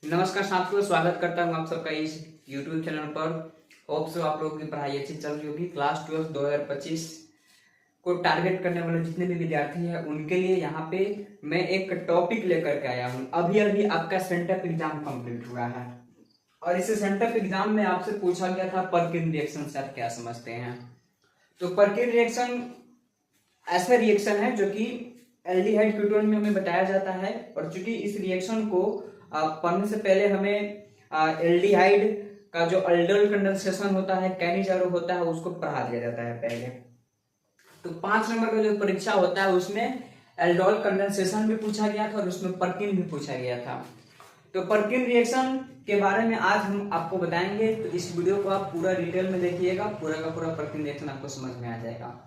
नमस्कार साथियों, स्वागत करता हूँ आप सबका इस YouTube चैनल पर। होप सो आप लोगों की पढ़ाई अच्छी चल रही होगी। क्लास 12 2025 को टारगेट करने वाले जितने भी विद्यार्थी हैं उनके लिए यहाँ पे मैं एक टॉपिक लेकर के आया हूँ। अभी अभी आपका सेंटअप एग्जाम कंप्लीट हुआ है और इस सेंटअप एग्जाम में आपसे पूछा गया था पर्किन रिएक्शन से आप क्या समझते हैं। तो पर्किन रिएक्शन ऐसा रिएक्शन है जो कि एल्डिहाइड कीटोन में हमें बताया जाता है, और चूंकि इस रिएक्शन को पढ़ने से पहले हमें एल्डिहाइड का जो अल्डोल कंडेंसेशन होता है, कैनिज एरो होता है, उसको पढ़ा दिया जाता है पहले। तो 5 नंबर का जो परीक्षा होता है उसमें एल्डोल कंडेंसेशन भी पूछा गया था और उसमें पर्किन भी पूछा गया था। तो पर्किन रिएक्शन के बारे में आज हम आपको बताएंगे, तो इस वीडियो को आप पूरा डिटेल में देखिएगा, पूरा का पूरा पर्किन रिएक्शन आपको समझ में आ जाएगा।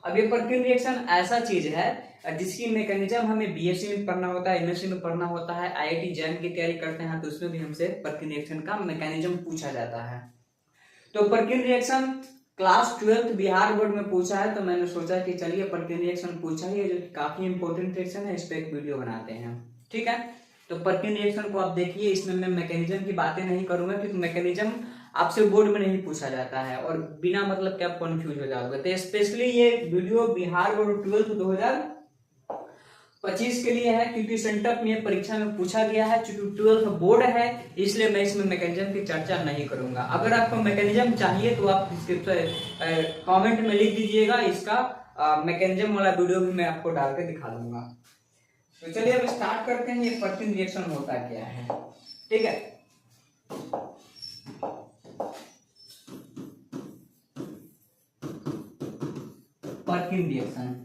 अब ये पर्किन रिएक्शन ऐसा चीज है जिसकी मैकेनिज्म हमें बीएससी में पढ़ना होता है, एमएससी में पढ़ना होता है, आईआईटी जैम की तैयारी करते हैं तो उसमें भी हमसे पर्किन रिएक्शन का मैकेनिज्म पूछा जाता है। तो Perkin reaction class 12 Bihar board में पूछा है, तो मैंने सोचा कि चलिए पर्किन रिएक्शन पूछा ही है जो कि काफी इंपॉर्टेंट रिएक्शन है, इस पे एक वीडियो बनाते हैं। ठीक है, तो पर्किन रिएक्शन को आप देखिए। इसमें मैं मैकेनिज्म की बातें नहीं करूंगा क्योंकि मैकेनिज्म आपसे बोर्ड में नहीं पूछा जाता है और बिना मतलब के आप कंफ्यूज हो जाओगे। तो स्पेशली ये वीडियो बिहार बोर्ड 12 2025 के लिए है क्योंकि सेंटअप में परीक्षा में पूछा गया है। चूंकि 12th बोर्ड है इसलिए मैं इसमें मैकेनिज्म की चर्चा नहीं करूंगा। अगर आपको मैकेनिज्म चाहिए तो आप डिस्क्रिप्शन कमेंट में लिख दीजिएगा, इसका मैकेनिज्म वाला वीडियो भी मैं आपको डाल के दिखा दूंगा। तो चलिए अब स्टार्ट करते हैं, ये पर्किन रिएक्शन होता क्या है। ठीक है, पर्किन रिएक्शन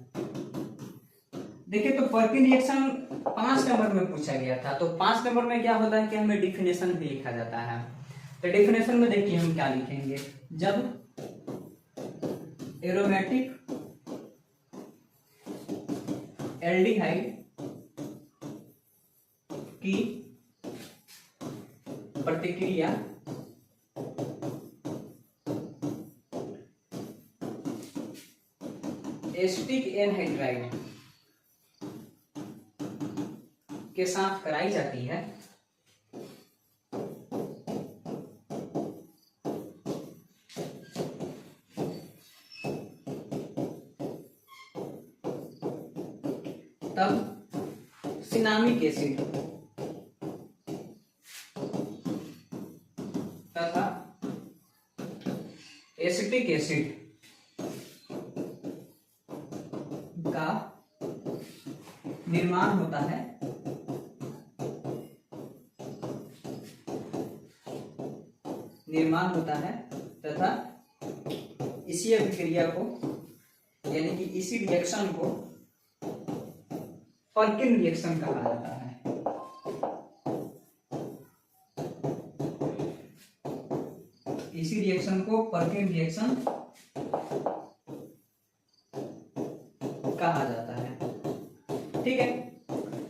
देखिए। तो पर्किन रिएक्शन 5 नंबर में पूछा गया था। तो 5 नंबर में क्या होता है कि हमें डिफिनेशन भी लिखा जाता है। तो डिफिनेशन में देखिए हम क्या लिखेंगे। जब एरोमेटिक एल्डिहाइड की प्रतिक्रिया एसिटिक एनहाइड्राइड के साथ कराई जाती है तब सिनामिक एसिड तथा एसिटिक एसिड का निर्माण होता है तथा इसी अभिक्रिया को यानी कि इसी रिएक्शन को पर्किन रिएक्शन कहा जाता है। इसी रिएक्शन को पर्किन रिएक्शन कहा जाता है। ठीक है,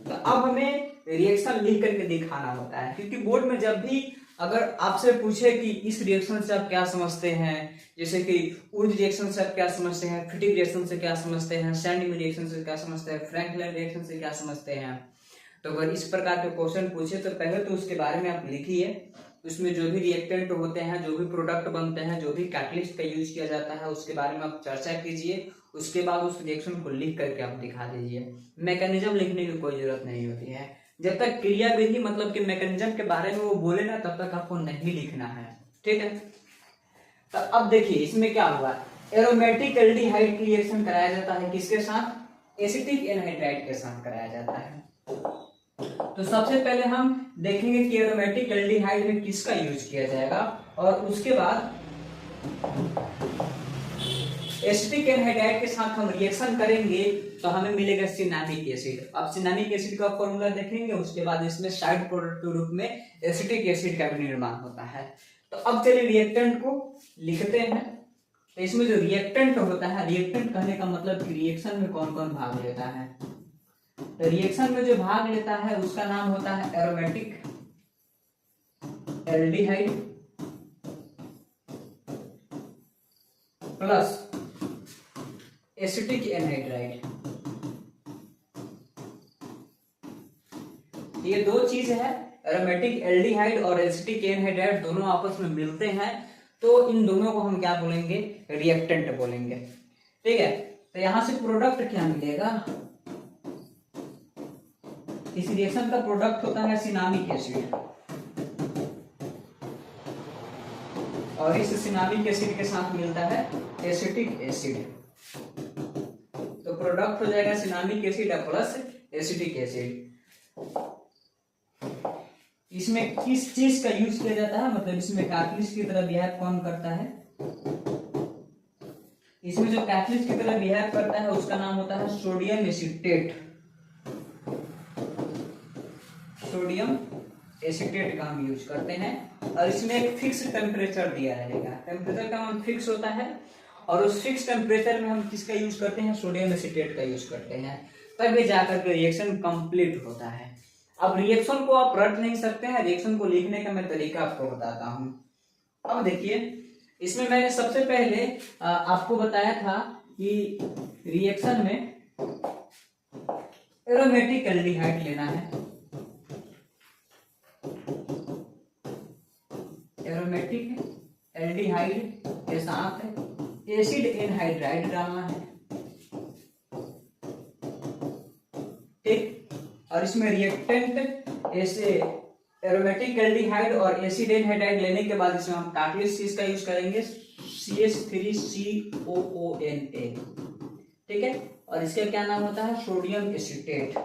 तो अब हमें रिएक्शन लिख करके दिखाना होता है क्योंकि बोर्ड में जब भी अगर आपसे पूछे कि इस रिएक्शन से आप क्या समझते हैं, जैसे कि उर्ज रिएक्शन से आप क्या समझते हैं, फिटिक रिएक्शन से क्या समझते हैं, सैंडविच रिएक्शन से क्या समझते हैं, फ्रैंकलिन रिएक्शन से क्या समझते हैं, तो अगर इस प्रकार के क्वेश्चन पूछे तो पहले तो उसके बारे में आप लिखिए। उसमें जो भी रिएक्टेंट होते हैं, जो भी प्रोडक्ट बनते हैं, जो भी कैटलिस्ट का यूज किया जाता है उसके बारे में आप चर्चा कीजिए। उसके बाद उस रिएक्शन को लिख करके आप दिखा दीजिए। मैकेनिज्म लिखने की कोई जरूरत नहीं होती है। जब तक क्रिया विधि मतलब कि मैकेनिज्म के बारे में वो बोले ना तब तक आपको नहीं लिखना है। ठीक है, तो अब देखिए इसमें क्या हुआ। एरोमेटिक एल्डिहाइड की रिएक्शन कराया जाता है किसके साथ? एसिटिक एनहाइड्राइड के साथ कराया जाता है। तो सबसे पहले हम देखेंगे कि एरोमेटिक एल्डिहाइड में किसका यूज किया जाएगा और उसके बाद एसिटिक एनहाइड्राइड के साथ हम रिएक्शन करेंगे तो हमें मिलेगा सिनामिक एसिड। अब सिनामिक एसिड का फॉर्मूला देखेंगे, उसके बाद इसमें साइड प्रोडक्ट के रूप में एसिटिक एसिड का भी निर्माण होता है। तो अब चलिए रिएक्टेंट को लिखते हैं। तो इसमें जो रिएक्टेंट होता है, रिएक्टेंट कहने का मतलब कि रिएक्शन में कौन कौन भाग लेता है। तो रिएक्शन में जो भाग लेता है उसका नाम होता है aromatic aldehyde plus acetic anhydride. ये दो चीज है, एरोमेटिक एल्डिहाइड और एसिटिक एनहाइड्राइड दोनों आपस में मिलते हैं तो इन दोनों को हम क्या बोलेंगे, रिएक्टेंट बोलेंगे। ठीक है, तो यहां से प्रोडक्ट क्या मिलेगा, इस रिएक्शन का प्रोडक्ट होता है सिनामिक एसिड, और इस सिनामिक एसिड के साथ मिलता है एसिटिक एसिड, तो प्रोडक्ट हो जाएगा cinnamic acid plus acetic acid. इसमें किस चीज का यूज किया जाता है, मतलब इसमें कैटलिस्ट की तरह बिहेव कौन करता है, इसमें जो कैटलिस्ट की तरह बिहेव करता है उसका नाम होता है सोडियम एसीटेट। सोडियम एसीटेट का हम यूज करते हैं और इसमें एक फिक्स टेम्परेचर दिया रहेगा, टेम्परेचर का मान फिक्स होता है और उस फिक्स टेम्परेचर में हम किसका यूज करते हैं, सोडियम एसीटेट का यूज करते हैं, तब ये जाकर के रिएक्शन कंप्लीट होता है। अब रिएक्शन को आप रट नहीं सकते हैं, रिएक्शन को लिखने का मैं तरीका आपको बताता हूं। अब देखिए, इसमें मैंने सबसे पहले आपको बताया था कि रिएक्शन में एरोमेटिक एल्डिहाइड लेना है, एरोमेटिक एल्डिहाइड के साथ एसिड एनहाइड्राइड डालना है। ठीक, और इसमें रिएक्टेंट ऐसे एरोमेटिक एल्डिहाइड और एसिड एनहाइड्राइड लेने के बाद इसमें हम कैटलिस्ट चीज का यूज करेंगे CH3COONA। ठीक है, और इसका क्या नाम होता है, सोडियम एसीटेट,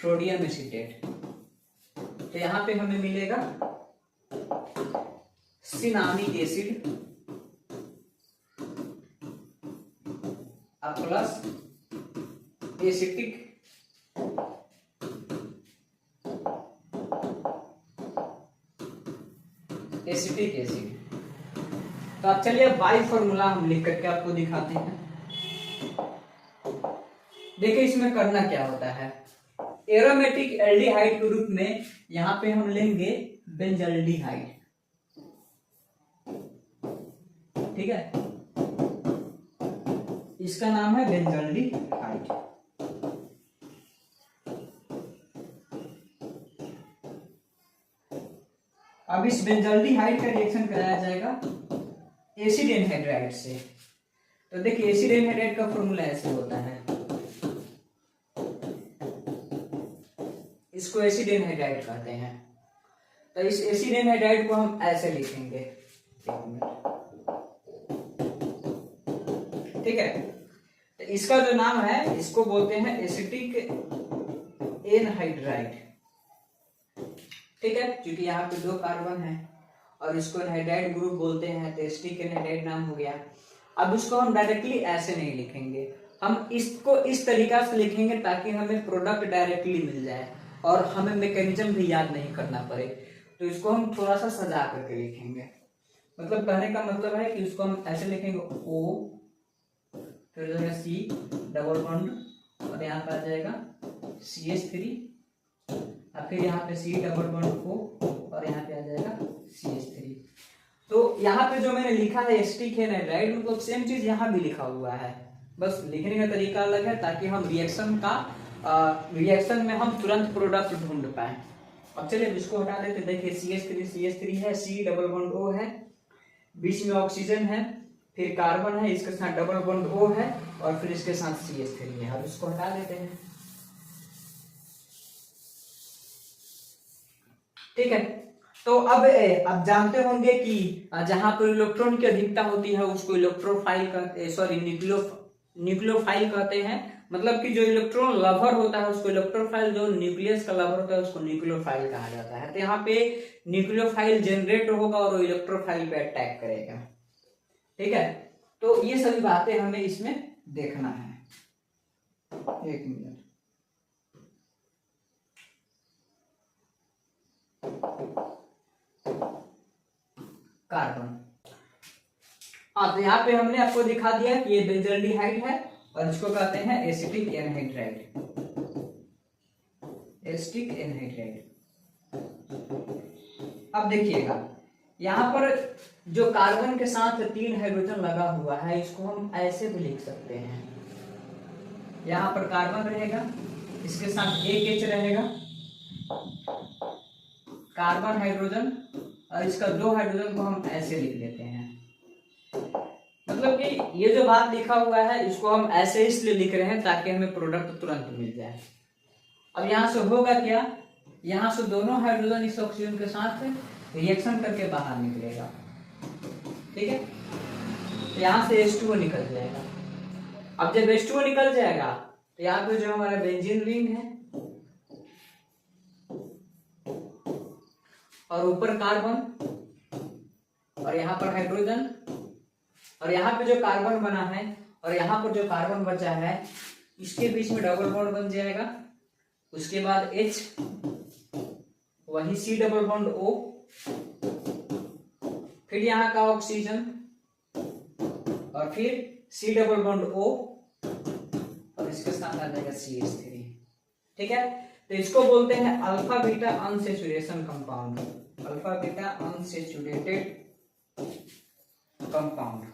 सोडियम एसीटेट। तो यहां पे हमें मिलेगा cinnamic acid plus acetic acid. तो अब चलिए बाई फॉर्मूला हम लिख करके आपको दिखाते हैं। देखिए इसमें करना क्या होता है, एरोमेटिक एल्डिहाइड के रूप में यहां पे हम लेंगे बेंजल्डिहाइड। ठीक है, इसका नाम है बेंजल्डिहाइड। अब इस बेंजल्डिहाइड का रिएक्शन कराया जाएगा एसिड एनहाइड्राइड से। तो देखिए एसिड एनहाइड्राइड का फॉर्मूला ऐसे होता है, इसको एसिड एनहाइड्राइड कहते हैं। तो इस एसिड एनहाइड्राइड को हम ऐसे लिखेंगे, ठीक है। तो इसका जो नाम है इसको बोलते हैं एसिटिक एनहाइड्राइड। ठीक है, क्योंकि यहाँ पे 2 कार्बन है और इसको एनहाइड्राइड ग्रुप बोलते हैं, तो एसिटिक एनहाइड्राइड नाम हो गया। अब इसको हम डायरेक्टली ऐसे नहीं लिखेंगे, हम इसको इस तरीका से लिखेंगे ताकि हमें प्रोडक्ट डायरेक्टली मिल जाए और हमें मैकेनिज्म भी याद नहीं करना पड़े। तो इसको हम थोड़ा सा सजा करके लिखेंगे, मतलब कहने का मतलब है कि इसको हम ऐसे लिखेंगे O, फिर जो है C डबल बॉन्ड और यहाँ पे आ जाएगा CH3 और फिर यहाँ पे C डबल बॉन्ड O और यहाँ पे आ जाएगा CH3। तो यहाँ पे जो मैंने लिखा है एसिटिक एनहाइड्राइड, मतलब सेम चीज यहाँ भी लिखा हुआ है, बस लिखने का तरीका अलग है ताकि हम रिएक्शन में हम तुरंत प्रोडक्ट ढूंढ पाए। अब चलिए इसको हटा देते, देखिए CH3 है, C डबल बॉन्ड O है, बीच में ऑक्सीजन है, फिर कार्बन है, इसके साथ डबल बॉन्ड O है और फिर इसके साथ CH3 है। अब इसको हटा देते हैं। ठीक है, तो अब जानते होंगे कि जहां पर इलेक्ट्रॉन की अधिकता होती है उसको इलेक्ट्रोफाइल कहते, सॉरी न्यूक्लियोफाइल कहते हैं। मतलब कि जो इलेक्ट्रॉन लवर होता है उसको इलेक्ट्रोफाइल, जो न्यूक्लियस का लवर होता है उसको न्यूक्लियोफाइल कहा जाता है। तो यहाँ पे न्यूक्लियोफाइल जनरेट होगा और वो इलेक्ट्रोफाइल पे अटैक करेगा। ठीक है, तो ये सभी बातें हमें इसमें देखना है। एक मिनट, कार्बन। तो यहाँ पे हमने आपको दिखा दिया कि ये बेंजल्डिहाइड है और इसको कहते हैं एसिटिक एनहाइड्राइड, एसिटिक एनहाइड्राइड। अब देखिएगा यहाँ पर जो कार्बन के साथ 3 हाइड्रोजन लगा हुआ है इसको हम ऐसे भी लिख सकते हैं, यहाँ पर कार्बन रहेगा, इसके साथ एक H रहेगा, कार्बन हाइड्रोजन, और इसका 2 हाइड्रोजन को हम ऐसे लिख लेते हैं। मतलब कि ये जो बात लिखा हुआ है इसको हम ऐसे इसलिए लिख रहे हैं ताकि हमें प्रोडक्ट तुरंत मिल जाए। अब यहाँ से होगा क्या, यहाँ से दोनों हाइड्रोजन इस ऑक्सीजन के साथ रिएक्शन करके बाहर निकलेगा, ठीक है। तो यहाँ से H2O निकल जाएगा। अब जब H2O निकल जाएगा तो यहाँ पे जो हमारा बेंजीन रिंग है और ऊपर कार्बन और यहाँ पर हाइड्रोजन, और यहाँ पे जो कार्बन बना है और यहाँ पर जो कार्बन बचा है इसके बीच में डबल बॉन्ड बन जाएगा। उसके बाद H, वही C डबल बॉन्ड O, फिर यहाँ का ऑक्सीजन और फिर C डबल बॉन्ड O और इसके साथ आ जाएगा CH3, ठीक है। तो इसको बोलते हैं alpha beta unsaturation compound, alpha beta unsaturated compound.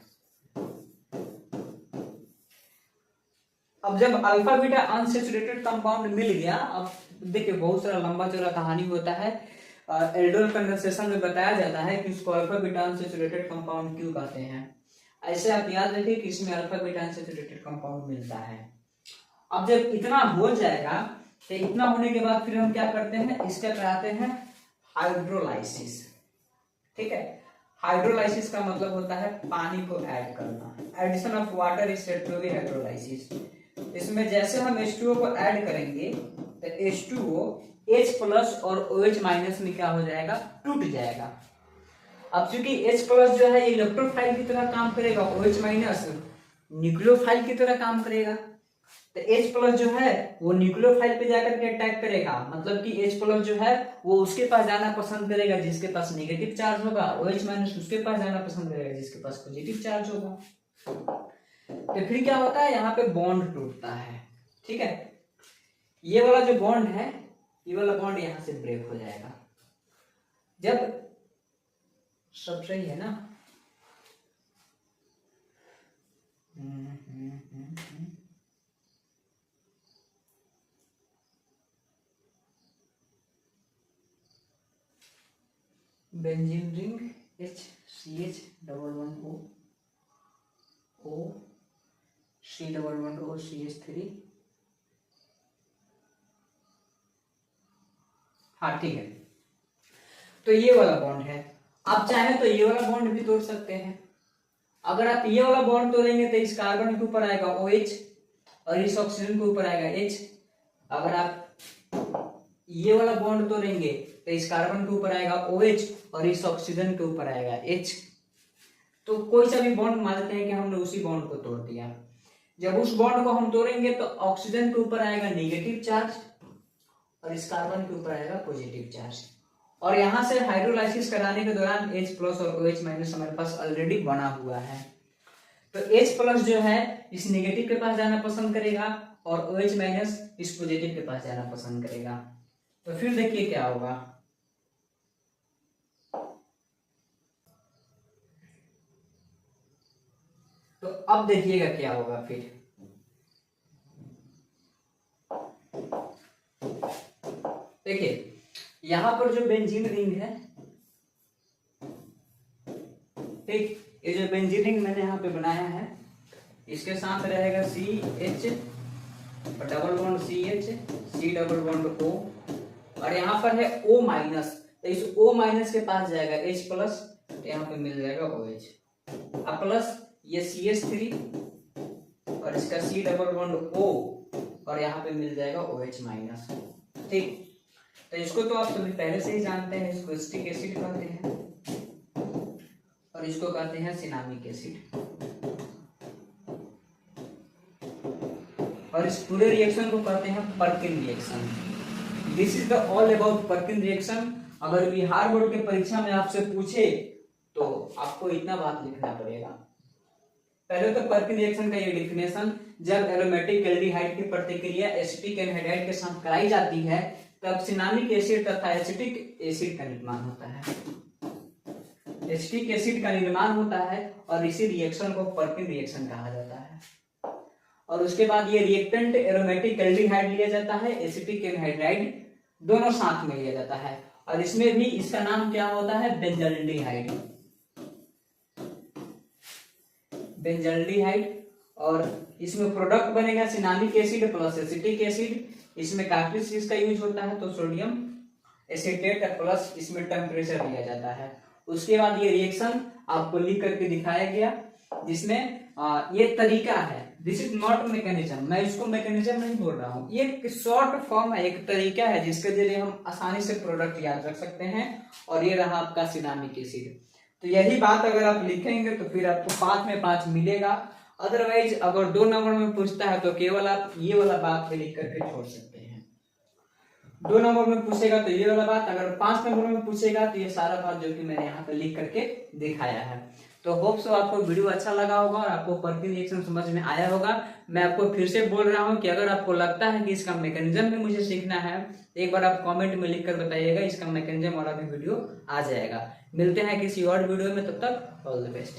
अब जब अल्फा बीटा अनसैचुरेटेड कंपाउंड मिल गया, अब देखिए बहुत सारा लंबा चौड़ा कहानी होता है। एल्डोल कंडेंसेशन में बताया जाता है कि इसको अल्फा बीटा अनसैचुरेटेड कंपाउंड क्यों कहते हैं। ऐसे आप याद रखिए कि इसमें अल्फा बीटा अनसैचुरेटेड कंपाउंड मिलता है। अब जब इतना हो जाएगा तो इतना होने के बाद फिर हम क्या करते हैं, इसका कराते हैं हाइड्रोलाइसिस, ठीक है। हाइड्रोलाइसिस का मतलब होता है पानी को ऐड करना, addition of water is said to be hydrolysis. इसमें जैसे हम H2O को ऐड करेंगे तो H2O H प्लस और OH माइनस में क्या हो जाएगा, टूट जाएगा। अब चूंकि H प्लस जो है ये इलेक्ट्रोफाइल की तरह काम करेगा, OH माइनस न्यूक्लियोफाइल की तरह काम करेगा, तो H प्लस जो है वो न्यूक्लियोफाइल पे जाकर के अटैक करेगा। मतलब कि H प्लस जो है वो उसके पास जाना पसंद करेगा जिसके पास नेगेटिव चार्ज होगा, OH माइनस उसके पास जाना पसंद करेगा जिसके पास पॉजिटिव चार्ज होगा। तो फिर क्या होता है, यहाँ पे बॉन्ड टूटता है, ठीक है। ये वाला जो बॉन्ड है, ये वाला बॉन्ड यहाँ से ब्रेक हो जाएगा। जब सब सही है ना, benzene ring HCH double bond O C double bond O CH3, हाँ ठीक है। तो ये वाला बॉन्ड है, आप चाहे तो ये वाला बॉन्ड भी तोड़ सकते हैं। अगर आप ये वाला बॉन्ड तोड़ेंगे तो इस कार्बन के ऊपर आएगा OH और इस ऑक्सीजन के ऊपर आएगा H। अगर आप ये वाला बॉन्ड तोड़ेंगे तो इस कार्बन के ऊपर आएगा OH और इस ऑक्सीजन के ऊपर आएगा H। तो कोई सा भी बॉन्ड मानते हैं कि हमने उसी बॉन्ड को तोड़ दिया। जब उस बॉन्ड को हम तोड़ेंगे तो ऑक्सीजन के ऊपर आएगा नेगेटिव चार्ज और इस कार्बन के ऊपर आएगा पॉजिटिव चार्ज। और यहाँ से हाइड्रोलाइसिस कराने के दौरान H प्लस और OH माइनस हमारे पास ऑलरेडी बना हुआ है। तो H प्लस जो है इस नेगेटिव के पास जाना पसंद करेगा और OH माइनस इस पॉजिटिव के पास जाना पसंद करेगा। तो फिर देखिए क्या होगा, तो अब देखिएगा क्या होगा। फिर देखिए यहां पर जो बेंजीन रिंग है, ठीक, ये जो बेंजीन रिंग मैंने यहाँ पे बनाया है इसके साथ रहेगा CH और double bond CH, C double bond O, और यहाँ पर है O माइनस, तो इस O माइनस के पास जाएगा H प्लस, तो यहाँ पे मिल जाएगा OH। अब प्लस ये CH3 और इसका C डबल बॉन्ड O और यहाँ पे मिल जाएगा OH माइनस, ठीक। तो इसको तो आप सभी पहले से ही जानते हैं, इसको एसिटिक एसिड कहते हैं और इसको कहते हैं सिनामिक एसिड। और इस पूरे रिएक्शन को कहते हैं Perkin reaction. This is the all about Perkin reaction. अगर बिहार बोर्ड के परीक्षा में आपसे पूछे तो आपको इतना बात लिखना पड़ेगा। पहले तो पर्किन रिएक्शन का ये डिफिनेशन, जब एरोमेटिक एल्डिहाइड की प्रतिक्रिया एसिटिक एनहाइड्राइड के साथ कराई जाती है तब सिनामिक एसिड तथा एसिटिक एसिड का निर्माण होता है। एसिटिक एसिड का निर्माण होता है और इसी रिएक्शन को पर्किन रिएक्शन कहा जाता है। और उसके बाद ये रिएक्टेंट एरोमेटिक एल्डिहाइड लिया जाता है, एसिटिक एनहाइड्राइड दोनों साथ में लिया जाता है। और इसमें भी इसका नाम क्या होता है, बेंजाल्डिहाइड, बेंजाल्डिहाइड। और इसमें प्रोडक्ट बनेगा cinnamic acid plus acetic acid. इसमें काफी चीज का यूज होता है, तो सोडियम एसीटेट प्लस इसमें टेम्परेचर लिया जाता है। उसके बाद ये रिएक्शन आपको लिख करके दिखाया गया, जिसमें ये तरीका है, दिस इज नॉट मैकेनिज्म, मैं इसको मैकेनिज्म नहीं बोल रहा हूँ, ये एक शॉर्ट फॉर्म है, एक तरीका है जिसके जरिए हम आसानी से प्रोडक्ट याद रख सकते हैं। और ये रहा आपका सिनामिक एसिड। तो यही बात अगर आप लिखेंगे तो फिर आपको 5 में 5 मिलेगा। अदरवाइज अगर 2 नंबर में पूछता है तो केवल आप ये वाला बात पे लिख करके छोड़ सकते हैं। 2 नंबर में पूछेगा तो ये वाला बात, अगर 5 नंबर में पूछेगा तो ये सारा बात जो कि मैंने यहाँ पे लिख करके दिखाया है। तो होप सो आपको वीडियो अच्छा लगा होगा और आपको प्रति रिएक्शन समझ में आया होगा। मैं आपको फिर से बोल रहा हूँ कि अगर आपको लगता है कि इसका मैकेनिज्म भी मुझे सीखना है, एक बार आप कमेंट में लिख कर बताइएगा, इसका मैकेनिज्म वाला भी वीडियो आ जाएगा। मिलते हैं किसी और वीडियो में, तब तक ऑल द बेस्ट।